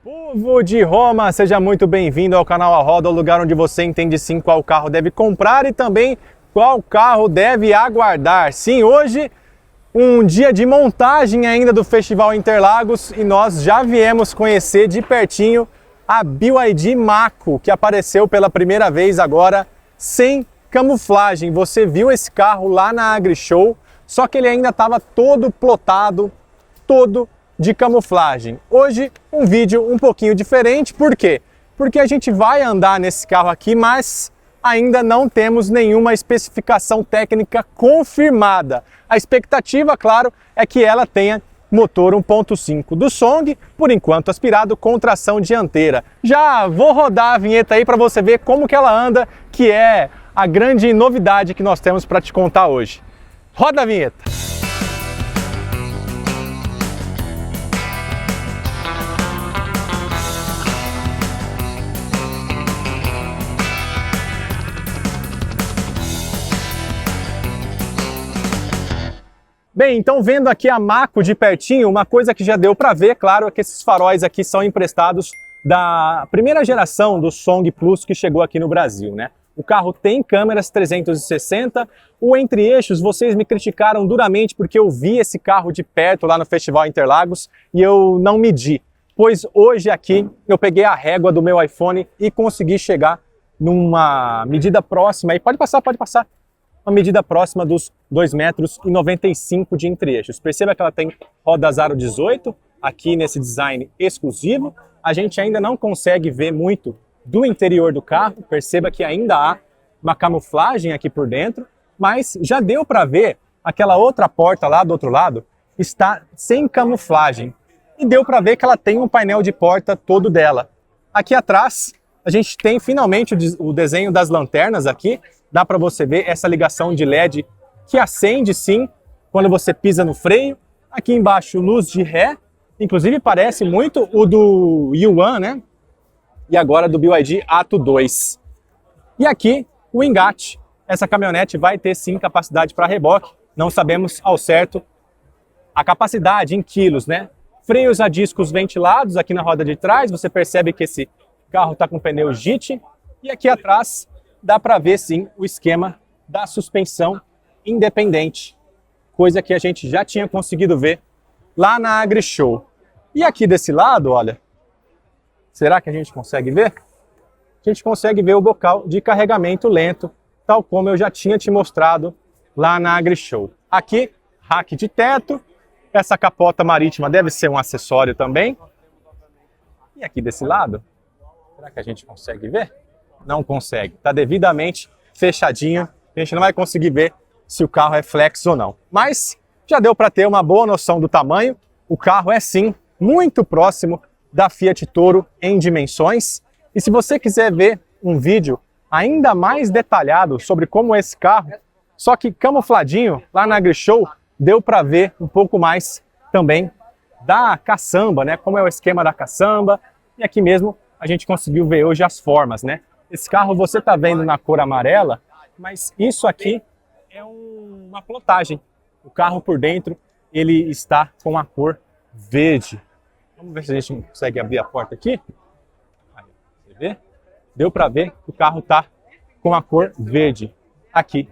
Povo de Roma, seja muito bem-vindo ao canal A Roda, o lugar onde você entende sim qual carro deve comprar e também qual carro deve aguardar. Sim, hoje um dia de montagem ainda do Festival Interlagos e nós já viemos conhecer de pertinho a BYD Mako, que apareceu pela primeira vez agora sem camuflagem. Você viu esse carro lá na AgriShow, só que ele ainda estava todo plotado, todo de camuflagem. Hoje um vídeo um pouquinho diferente, por quê? Porque a gente vai andar nesse carro aqui, mas ainda não temos nenhuma especificação técnica confirmada. A expectativa, claro, é que ela tenha motor 1.5 do Song, por enquanto aspirado com tração dianteira. Já vou rodar a vinheta aí para você ver como que ela anda, que é a grande novidade que nós temos para te contar hoje. Roda a vinheta! Bem, então vendo aqui a Mako de pertinho, uma coisa que já deu para ver, claro, é que esses faróis aqui são emprestados da primeira geração do Song Plus que chegou aqui no Brasil, né? O carro tem câmeras 360, o entre-eixos, vocês me criticaram duramente porque eu vi esse carro de perto lá no Festival Interlagos e eu não medi, pois hoje aqui eu peguei a régua do meu iPhone e consegui chegar numa medida próxima, e pode passar, uma medida próxima dos 2,95 m de entre-eixos. Perceba que ela tem rodas aro 18, aqui nesse design exclusivo. A gente ainda não consegue ver muito do interior do carro, perceba que ainda há uma camuflagem aqui por dentro, mas já deu para ver aquela outra porta lá do outro lado, está sem camuflagem. E deu para ver que ela tem um painel de porta todo dela. Aqui atrás, a gente tem finalmente o desenho das lanternas aqui. Dá para você ver essa ligação de LED que acende sim quando você pisa no freio. Aqui embaixo luz de ré, inclusive parece muito o do Yuan, né? E agora do BYD Atto 2. E aqui o engate. Essa caminhonete vai ter sim capacidade para reboque. Não sabemos ao certo a capacidade em quilos, né? Freios a discos ventilados aqui na roda de trás. Você percebe que esse carro está com pneu JIT. E aqui atrás dá para ver sim o esquema da suspensão independente, coisa que a gente já tinha conseguido ver lá na AgriShow. E aqui desse lado, olha, será que a gente consegue ver? A gente consegue ver o bocal de carregamento lento, tal como eu já tinha te mostrado lá na AgriShow. Aqui, rack de teto, essa capota marítima deve ser um acessório também. E aqui desse lado, será que a gente consegue ver? Não consegue, está devidamente fechadinho, a gente não vai conseguir ver se o carro é flex ou não. Mas já deu para ter uma boa noção do tamanho, o carro é sim muito próximo da Fiat Toro em dimensões. E se você quiser ver um vídeo ainda mais detalhado sobre como é esse carro, só que camufladinho, lá na AgriShow, deu para ver um pouco mais também da caçamba, né? Como é o esquema da caçamba, e aqui mesmo a gente conseguiu ver hoje as formas, né? Esse carro você está vendo na cor amarela, mas isso aqui é uma plotagem. O carro por dentro ele está com a cor verde. Vamos ver se a gente consegue abrir a porta aqui. Aí, você vê? Deu para ver que o carro está com a cor verde aqui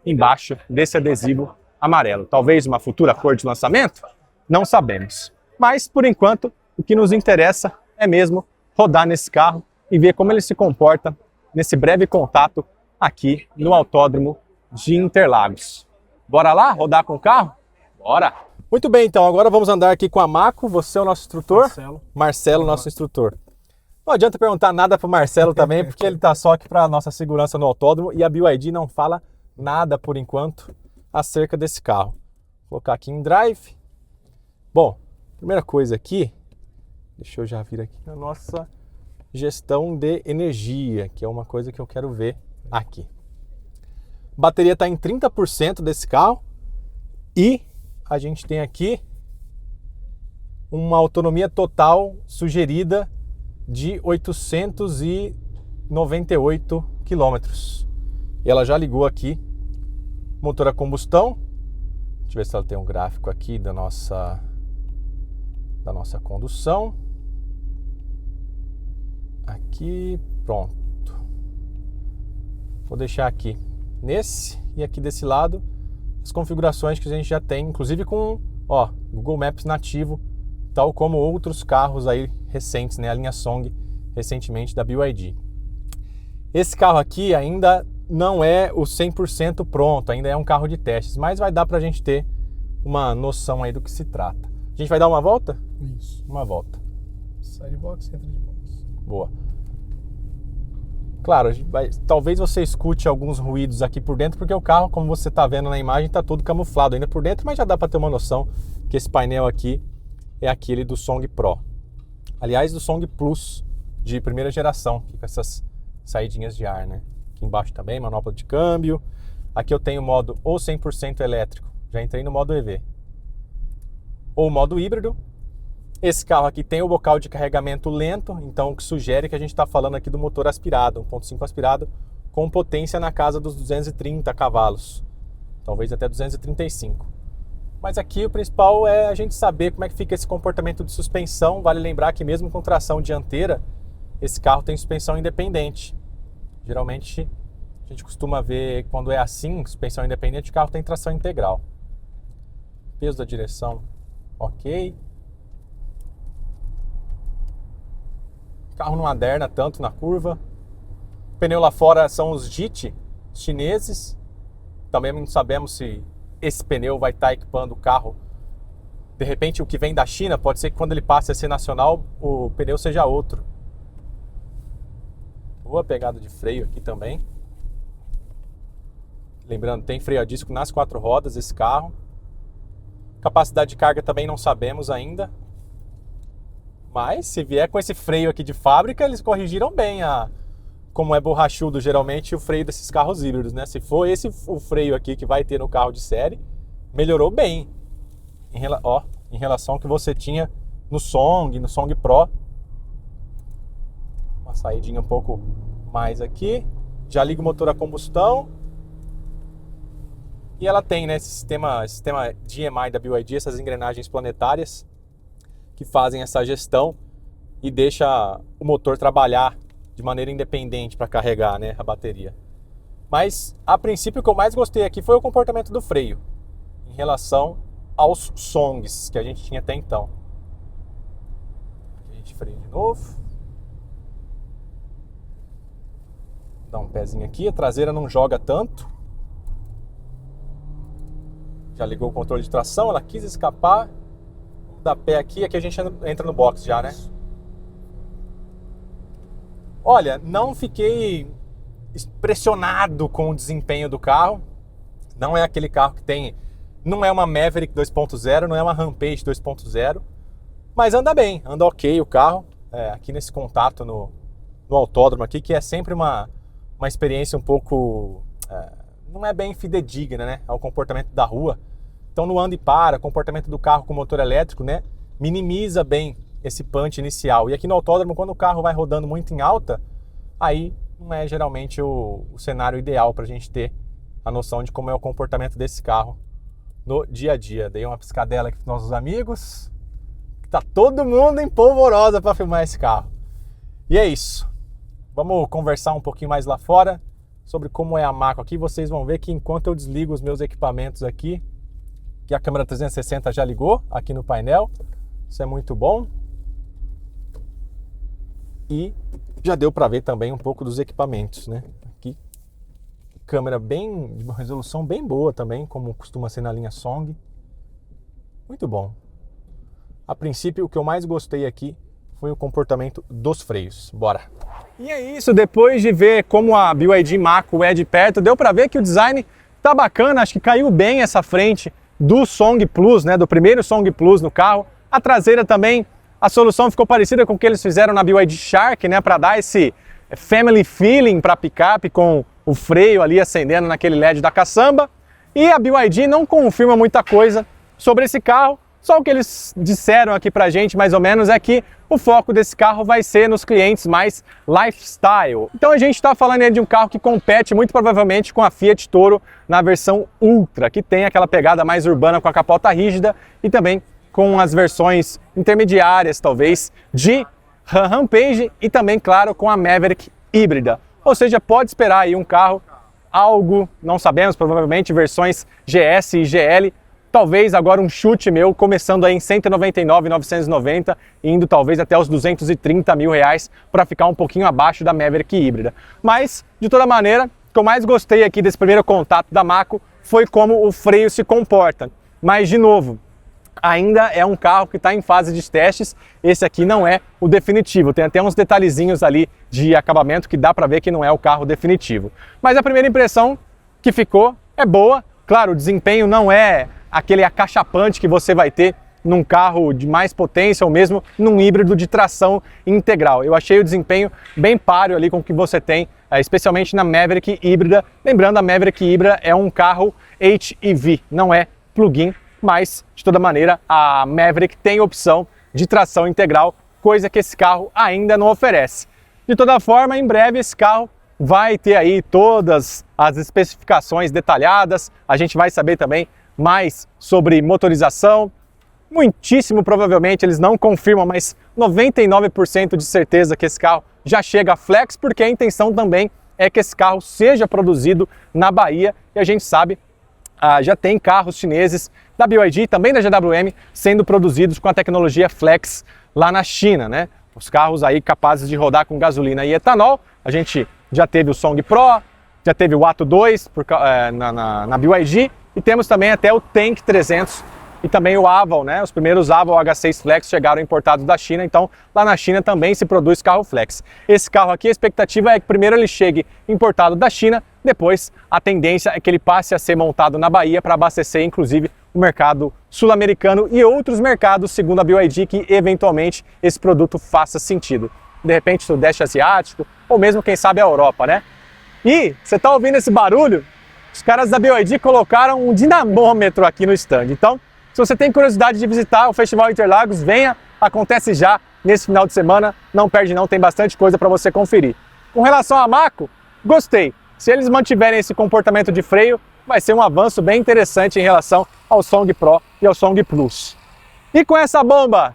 embaixo desse adesivo amarelo. Talvez uma futura cor de lançamento? Não sabemos. Mas por enquanto o que nos interessa é mesmo rodar nesse carro e ver como ele se comporta nesse breve contato aqui no Autódromo de Interlagos. Bora lá rodar com o carro? Bora! Muito bem, então agora vamos andar aqui com a Mako. Você é o nosso instrutor? Marcelo, nosso instrutor. Não adianta perguntar nada para o Marcelo também, porque ele está só aqui para a nossa segurança no autódromo e a BYD não fala nada por enquanto acerca desse carro. Vou colocar aqui em drive. Bom, primeira coisa aqui, deixa eu já vir aqui na nossa gestão de energia, que é uma coisa que eu quero ver aqui. A bateria está em 30% desse carro e a gente tem aqui uma autonomia total sugerida de 898 quilômetros. E ela já ligou aqui, motor a combustão. Deixa eu ver se ela tem um gráfico aqui da nossa condução. aqui, pronto. Vou deixar aqui nesse e aqui desse lado as configurações que a gente já tem, inclusive com Google Maps nativo, tal como outros carros aí recentes, né? A linha Song recentemente da BYD. Esse carro aqui ainda não é o 100% pronto, ainda é um carro de testes, mas vai dar pra gente ter uma noção aí do que se trata. A gente vai dar uma volta? Isso. Uma volta. Sai de box, entra de box. Boa. Claro, talvez você escute alguns ruídos aqui por dentro, porque o carro, como você está vendo na imagem, está todo camuflado ainda por dentro, mas já dá para ter uma noção que esse painel aqui é aquele do Song Pro. Aliás, do Song Plus de primeira geração, com essas saídinhas de ar, né? Aqui embaixo também, manopla de câmbio. Aqui eu tenho o modo ou 100% elétrico, já entrei no modo EV. Ou modo híbrido. Esse carro aqui tem o bocal de carregamento lento, então o que sugere que a gente está falando aqui do motor aspirado, 1.5 aspirado, com potência na casa dos 230 cavalos, talvez até 235. Mas aqui o principal é a gente saber como é que fica esse comportamento de suspensão. Vale lembrar que mesmo com tração dianteira, esse carro tem suspensão independente. Geralmente a gente costuma ver quando é assim, suspensão independente, o carro tem tração integral. Peso da direção, ok. O carro não aderna tanto na curva. O pneu lá fora são os JIT chineses. Também não sabemos se esse pneu vai estar equipando o carro. De repente o que vem da China, pode ser que quando ele passe a ser nacional, o pneu seja outro. Boa pegada de freio aqui também. Lembrando, tem freio a disco nas 4 rodas esse carro. Capacidade de carga também não sabemos ainda. Mas se vier com esse freio aqui de fábrica, eles corrigiram bem como é borrachudo geralmente o freio desses carros híbridos, né? Se for esse o freio aqui que vai ter no carro de série, melhorou bem em relação ao que você tinha no Song Pro. Uma saidinha um pouco mais aqui. Já liga o motor a combustão. E ela tem, né, esse sistema DMI da BYD, essas engrenagens planetárias que fazem essa gestão e deixa o motor trabalhar de maneira independente para carregar, né, a bateria. Mas, a princípio, o que eu mais gostei aqui foi o comportamento do freio em relação aos Songs que a gente tinha até então. Aqui a gente freia de novo. Dá um pezinho aqui, a traseira não joga tanto. Já ligou o controle de tração, ela quis escapar. Da pé aqui a gente entra no box já, né? Olha, não fiquei impressionado com o desempenho do carro. Não é aquele carro que tem... Não é uma Maverick 2.0, não é uma Rampage 2.0. Mas anda bem, anda ok o carro. Aqui nesse contato no autódromo aqui, que é sempre uma experiência um pouco... não é bem fidedigna, né? Ao comportamento da rua. Então no anda e para, comportamento do carro com motor elétrico, né, minimiza bem esse punch inicial. E aqui no autódromo, quando o carro vai rodando muito em alta, aí não é geralmente o cenário ideal para a gente ter a noção de como é o comportamento desse carro no dia a dia. Dei uma piscadela aqui para nossos amigos. Tá todo mundo em polvorosa para filmar esse carro. E é isso. Vamos conversar um pouquinho mais lá fora sobre como é a Mako aqui. Vocês vão ver que enquanto eu desligo os meus equipamentos aqui, que a câmera 360 já ligou aqui no painel, isso é muito bom. E já deu para ver também um pouco dos equipamentos, né? Aqui, câmera de uma resolução bem boa também, como costuma ser na linha Song. Muito bom. A princípio, o que eu mais gostei aqui foi o comportamento dos freios. Bora! E é isso, depois de ver como a BYD Mako é de perto, deu para ver que o design tá bacana, acho que caiu bem essa frente do Song Plus, né, do primeiro Song Plus no carro. A traseira também, a solução ficou parecida com o que eles fizeram na BYD Shark, né, para dar esse family feeling para a picape, com o freio ali acendendo naquele LED da caçamba. E a BYD não confirma muita coisa sobre esse carro, só o que eles disseram aqui pra gente, mais ou menos, é que o foco desse carro vai ser nos clientes mais lifestyle. Então a gente está falando aí de um carro que compete muito provavelmente com a Fiat Toro na versão Ultra, que tem aquela pegada mais urbana com a capota rígida e também com as versões intermediárias, talvez, de Ram Rampage e também, claro, com a Maverick híbrida. Ou seja, pode esperar aí um carro, algo, não sabemos, provavelmente versões GS e GL, talvez agora um chute meu, começando aí em 199.990, indo talvez até os 230 mil reais para ficar um pouquinho abaixo da Maverick híbrida. Mas, de toda maneira, o que eu mais gostei aqui desse primeiro contato da Mako foi como o freio se comporta. Mas, de novo, ainda é um carro que está em fase de testes, esse aqui não é o definitivo, tem até uns detalhezinhos ali de acabamento que dá para ver que não é o carro definitivo. Mas a primeira impressão que ficou é boa, claro, o desempenho não é aquele acachapante que você vai ter num carro de mais potência ou mesmo num híbrido de tração integral. Eu achei o desempenho bem páreo ali com o que você tem, especialmente na Maverick híbrida. Lembrando, a Maverick híbrida é um carro HEV, não é plug-in, mas de toda maneira a Maverick tem opção de tração integral, coisa que esse carro ainda não oferece. De toda forma, em breve esse carro vai ter aí todas as especificações detalhadas, a gente vai saber também mais sobre motorização. Muitíssimo provavelmente, eles não confirmam, mas 99% de certeza que esse carro já chega a flex, porque a intenção também é que esse carro seja produzido na Bahia, e a gente sabe, já tem carros chineses da BYD, também da GWM, sendo produzidos com a tecnologia flex lá na China, né? Os carros aí capazes de rodar com gasolina e etanol. A gente já teve o Song Pro, já teve o Atto 2 na BYD, e temos também até o Tank 300 e também o Aval, né? Os primeiros Aval H6 Flex chegaram importados da China, então lá na China também se produz carro Flex. Esse carro aqui, a expectativa é que primeiro ele chegue importado da China, depois a tendência é que ele passe a ser montado na Bahia para abastecer inclusive o mercado sul-americano e outros mercados, segundo a BYD, que eventualmente esse produto faça sentido. De repente o Sudeste Asiático ou mesmo quem sabe a Europa, né? E você está ouvindo esse barulho? Os caras da BYD colocaram um dinamômetro aqui no stand. Então, se você tem curiosidade de visitar o Festival Interlagos, venha, acontece já nesse final de semana, não perde não, tem bastante coisa para você conferir. Com relação à Mako, gostei. Se eles mantiverem esse comportamento de freio, vai ser um avanço bem interessante em relação ao Song Pro e ao Song Plus. E com essa bomba?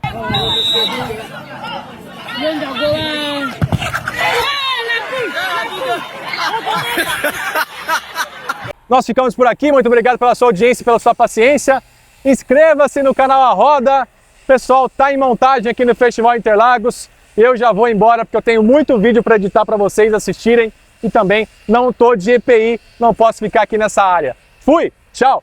Nós ficamos por aqui, muito obrigado pela sua audiência e pela sua paciência. Inscreva-se no canal A Roda. Pessoal, tá em montagem aqui no Festival Interlagos. Eu já vou embora porque eu tenho muito vídeo para editar para vocês assistirem. E também não tô de EPI, não posso ficar aqui nessa área. Fui, tchau!